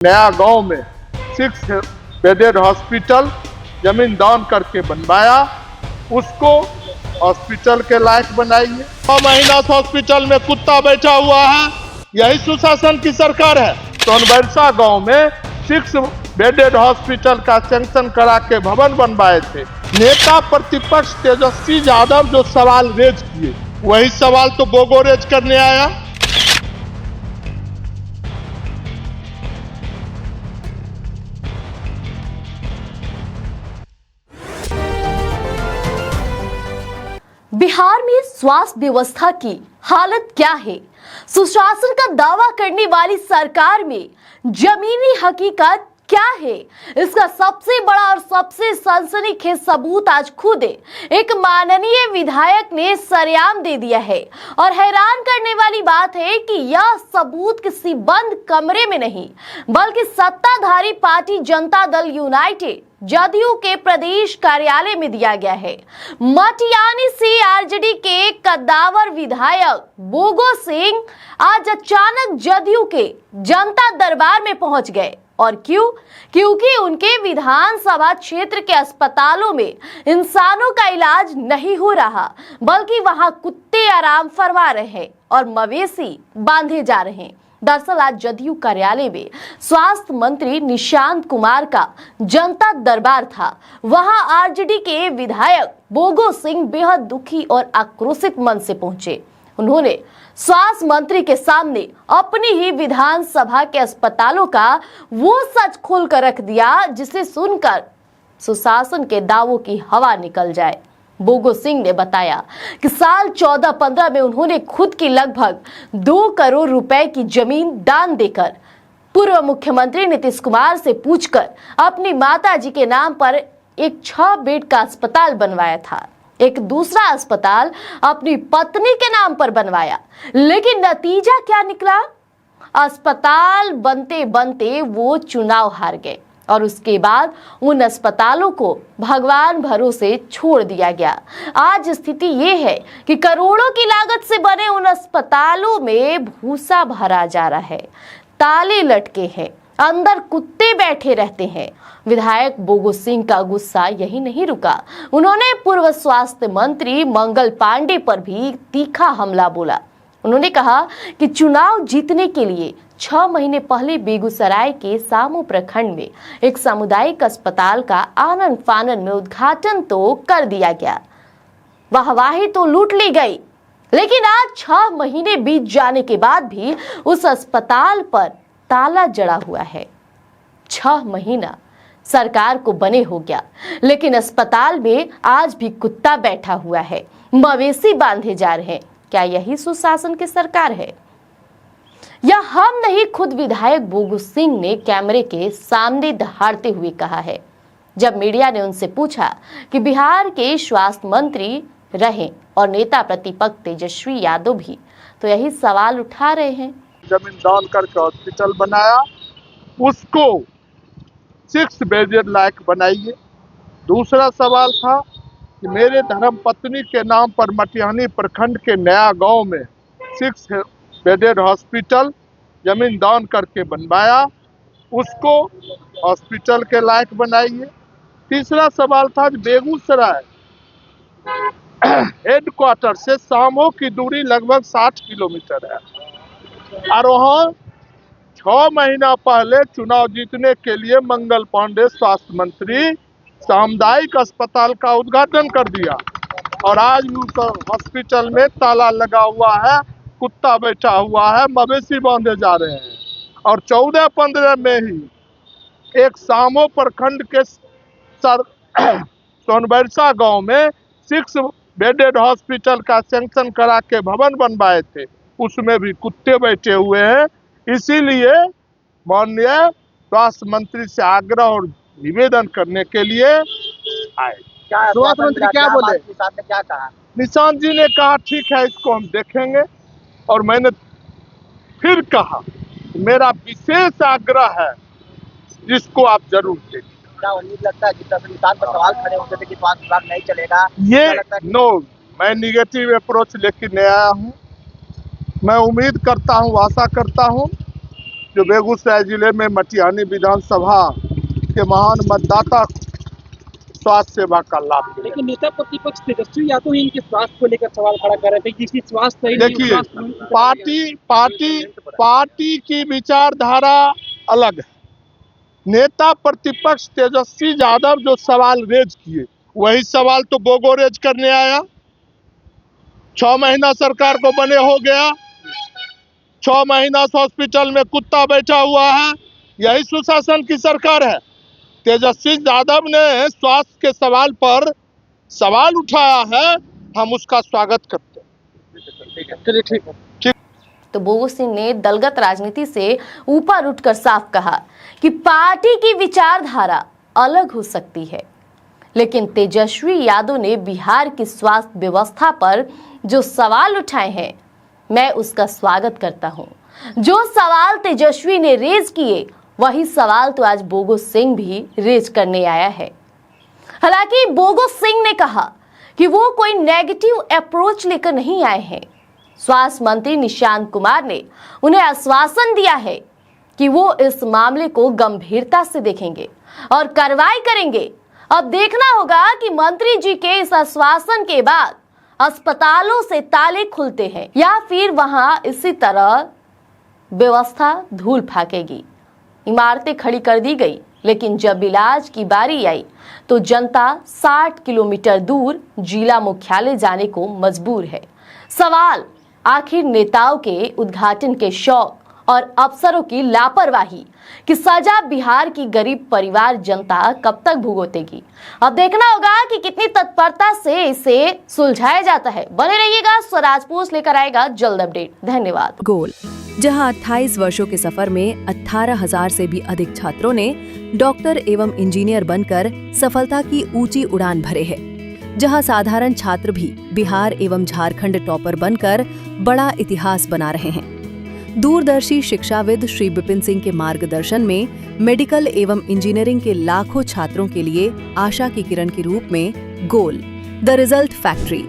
नया गांव में 6 बेडेड हॉस्पिटल जमीन दान करके बनवाया, उसको हॉस्पिटल के लायक बनाइए। 6 महीना से हॉस्पिटल में कुत्ता बैठा हुआ है, यही सुशासन की सरकार है। सोनबरसा गांव में 6 बेडेड हॉस्पिटल का सैंक्शन करा के भवन बनवाए थे। नेता प्रतिपक्ष तेजस्वी यादव जो सवाल रेज किए, वही सवाल तो बोगो रेज करने आया। बिहार में स्वास्थ्य व्यवस्था की हालत क्या है? सुशासन का दावा करने वाली सरकार में जमीनी हकीकत क्या है? इसका सबसे बड़ा और सबसे सनसनीखेज सबूत आज खुद एक माननीय विधायक ने सरेआम दे दिया है। और हैरान करने वाली बात है कि यह सबूत किसी बंद कमरे में नहीं, बल्कि सत्ताधारी पार्टी जनता दल यूनाइटेड जदयू के प्रदेश कार्यालय में दिया गया है। मटियानी से आरजेडी के कद्दावर विधायक बोगो सिंह आज अचानक जदयू के जनता दरबार में पहुंच गए। और क्यों? क्योंकि उनके विधानसभा क्षेत्र के अस्पतालों में इंसानों का इलाज नहीं हो रहा, बल्कि वहां कुत्ते आराम फरमा रहे हैं और मवेशी बांधे जा रहे हैं। दरअसल आज जदयू कार्यालय में स्वास्थ्य मंत्री निशांत कुमार का जनता दरबार था। वहां आरजेडी के विधायक बोगो सिंह बेहद दुखी और आक्रोशित मन से पहुंचे। उन्होंने स्वास्थ्य मंत्री के सामने अपनी ही विधानसभा के अस्पतालों का वो सच खोलकर रख दिया जिसे सुनकर सुशासन के दावों की हवा निकल जाए। बोगो सिंह ने बताया कि साल 14-15 में उन्होंने खुद की लगभग 2 करोड़ रुपए की जमीन दान देकर पूर्व मुख्यमंत्री नीतीश कुमार से पूछकर अपनी माताजी के नाम पर एक 6 बेड का अस्पताल बनवाया था। एक दूसरा अस्पताल अपनी पत्नी के नाम पर बनवाया, लेकिन नतीजा क्या निकला? अस्पताल बनते बनते वो चुनाव हार गए और उसके बाद उन अस्पतालों को भगवान भरोसे छोड़ दिया गया। आज स्थिति ये है कि करोड़ों की लागत से बने उन अस्पतालों में भूसा भरा जा रहा है, ताले लटके हैं, अंदर कुत्ते बैठे रहते हैं। विधायक बोगो सिंह का गुस्सा यही नहीं रुका। उन्होंने पूर्व स्वास्थ्य मंत्री मंगल पांडे पर भी तीखा हमला बोला। उन्होंने कहा कि चुनाव जीतने के लिए 6 महीने पहले बेगूसराय के सामू प्रखंड में एक सामुदायिक अस्पताल का आनन फानन में उद्घाटन तो कर दिया गया, वाहवाही तो लूट ली गई, लेकिन आज 6 महीने बीत जाने के बाद भी उस अस्पताल पर ताला जड़ा हुआ है। 6 महीना सरकार को बने हो गया, लेकिन अस्पताल में आज भी कुत्ता बैठा हुआ है, मवेशी बांधे जा रहे हैं। क्या यही सुशासन की सरकार है? या हम नहीं, खुद विधायक बोगो सिंह ने कैमरे के सामने दहाड़ते हुए कहा है। जब मीडिया ने उनसे पूछा कि बिहार के स्वास्थ्य मंत्री रहे और नेता प्रतिपक्ष तेजस्वी यादव भी, तो यही सवाल उठा रहे हैं। जमीन दान करके हॉस्पिटल बनाया, उसको 6 बेडेड लायक बनाइए। दूसरा सवाल था कि मेरे धर्म पत्नी के नाम पर मटियानी प्रखंड के नया गांव में 6 बेडेड हॉस्पिटल जमीन दान करके बनवाया, उसको हॉस्पिटल के लायक बनाइए। तीसरा सवाल था कि बेगूसराय हेडक्वार्टर से सामो की दूरी लगभग 60 किलोमीटर है और वहाँ 6 महीना पहले चुनाव जीतने के लिए मंगल पांडे स्वास्थ्य मंत्री सामुदायिक अस्पताल का उद्घाटन कर दिया और आज उस हॉस्पिटल में ताला लगा हुआ है, कुत्ता बैठा हुआ है, मवेशी बांधे जा रहे हैं। और 14-15 में ही एक सामो प्रखंड के सोनबरसा गांव में 6 बेडेड हॉस्पिटल का सैंक्शन करा के भवन बनवाए थे, उसमें भी कुत्ते बैठे हुए हैं। इसीलिए माननीय स्वास्थ्य मंत्री से आग्रह और निवेदन करने के लिए आए। स्वास्थ्य मंत्री क्या बोले? निशांत ने क्या कहा? निशांत जी ने कहा ठीक है, इसको हम देखेंगे। और मैंने फिर कहा मेरा विशेष आग्रह है, जिसको आप जरूर देखें। क्या उम्मीद लगता है जिस निशांत पर सवाल खड़े होते थे कि स्वास्थ्य विभाग नहीं चलेगा, ये नो, मैं निगेटिव अप्रोच लेके नहीं आया हूँ। मैं उम्मीद करता हूँ, आशा करता हूँ जो बेगूसराय जिले में मटिहानी विधानसभा के महान मतदाता को स्वास्थ्य सेवा का लाभ मिले। लेकिन नेता प्रतिपक्ष तेजस्वी यादव ही इनके स्वास्थ्य को लेकर सवाल खड़ा कर रहे थे कि इसकी स्वास्थ्य सही नहीं, देखिए, स्वास्थ्य नहीं। पार्टी की विचारधारा अलग है। नेता प्रतिपक्ष तेजस्वी यादव जो सवाल रेज किए वही सवाल तो बोगो रेज करने आया। 6 महीना सरकार को बने हो गया, 6 महीना से हॉस्पिटल में कुत्ता बैठा हुआ है, यही सुशासन की सरकार है। तेजस्वी यादव ने स्वास्थ्य के सवाल पर सवाल उठाया है, हम उसका स्वागत करते हैं। चलिए ठीक है। तो बोगो सिंह ने दलगत राजनीति से ऊपर उठकर साफ कहा कि पार्टी की विचारधारा अलग हो सकती है, लेकिन तेजस्वी यादव ने बिहार की स्वास्थ्य व्यवस्था पर जो सवाल उठाए हैं मैं उसका स्वागत करता हूं। जो सवाल तेजस्वी ने रेज किए वही सवाल तो आज बोगो सिंह भी रेज करने आया है। हालांकि बोगो सिंह ने कहा कि वो कोई नेगेटिव अप्रोच लेकर नहीं आए हैं। स्वास्थ्य मंत्री निशांत कुमार ने उन्हें आश्वासन दिया है कि वो इस मामले को गंभीरता से देखेंगे और कार्रवाई करेंगे। अब देखना होगा कि मंत्री जी के इस आश्वासन के बाद अस्पतालों से ताले खुलते हैं या फिर वहां इसी तरह व्यवस्था धूल फेंकेगी। इमारतें खड़ी कर दी गई, लेकिन जब इलाज की बारी आई तो जनता 60 किलोमीटर दूर जिला मुख्यालय जाने को मजबूर है। सवाल आखिर नेताओं के उद्घाटन के शौक और अफसरों की लापरवाही की सजा बिहार की गरीब परिवार जनता कब तक भुगतेगी। अब देखना होगा कि कितनी तत्परता से इसे सुलझाया जाता है। बने रहिएगा, स्वराज पोस्ट लेकर आएगा जल्द अपडेट। धन्यवाद। गोल, जहां 28 वर्षों के सफर में 18,000 से भी अधिक छात्रों ने डॉक्टर एवं इंजीनियर बनकर सफलता की ऊंची उड़ान भरे है, जहां साधारण छात्र भी बिहार एवं झारखंड टॉपर बनकर बड़ा इतिहास बना रहे हैं। दूरदर्शी शिक्षाविद श्री विपिन सिंह के मार्गदर्शन में मेडिकल एवं इंजीनियरिंग के लाखों छात्रों के लिए आशा की किरण के रूप में गोल, द रिजल्ट फैक्ट्री